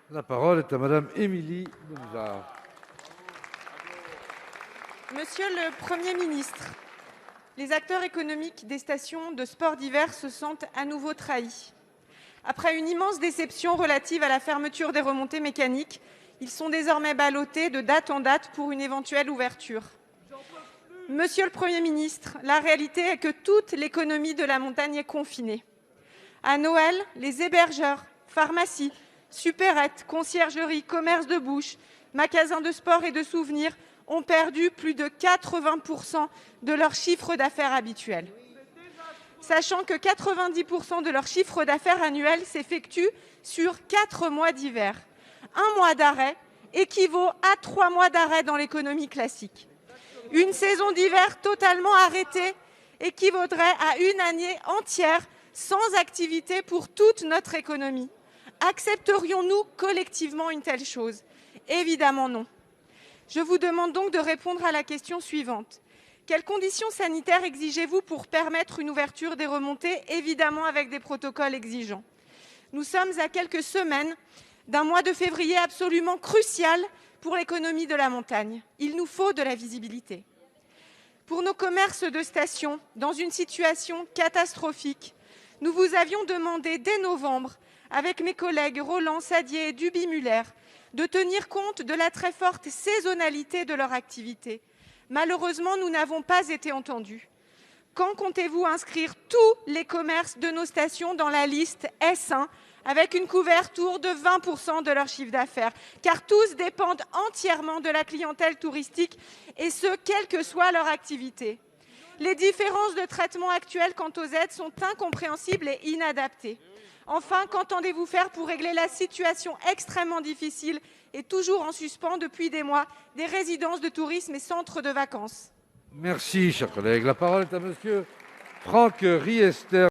La parole est à Madame Émilie Bouzard. Monsieur le Premier ministre, les acteurs économiques des stations de sport d'hiver se sentent à nouveau trahis. Après une immense déception relative à la fermeture des remontées mécaniques, ils sont désormais ballottés de date en date pour une éventuelle ouverture. Monsieur le Premier ministre, la réalité est que toute l'économie de la montagne est confinée. À Noël, les hébergeurs, pharmacies, supérettes, conciergeries, commerces de bouche, magasins de sport et de souvenirs ont perdu plus de 80% de leur chiffre d'affaires habituel. Sachant que 90% de leur chiffre d'affaires annuel s'effectue sur 4 mois d'hiver. Un mois d'arrêt équivaut à 3 mois d'arrêt dans l'économie classique. Une saison d'hiver totalement arrêtée équivaudrait à une année entière sans activité pour toute notre économie. Accepterions-nous collectivement une telle chose? Évidemment non. Je vous demande donc de répondre à la question suivante. Quelles conditions sanitaires exigez-vous pour permettre une ouverture des remontées, évidemment avec des protocoles exigeants? Nous sommes à quelques semaines d'un mois de février absolument crucial pour l'économie de la montagne. Il nous faut de la visibilité. Pour nos commerces de station, dans une situation catastrophique, nous vous avions demandé dès novembre, avec mes collègues Roland, Sadier et Duby-Muller, de tenir compte de la très forte saisonnalité de leur activité. Malheureusement, nous n'avons pas été entendus. Quand comptez-vous inscrire tous les commerces de nos stations dans la liste S1 avec une couverture de 20% de leur chiffre d'affaires? Car tous dépendent entièrement de la clientèle touristique, et ce, quelle que soit leur activité. Les différences de traitement actuelles quant aux aides sont incompréhensibles et inadaptées. Enfin, qu'entendez-vous faire pour régler la situation extrêmement difficile et toujours en suspens depuis des mois des résidences de tourisme et centres de vacances? Merci, chers collègues. La parole est à Monsieur Franck Riester.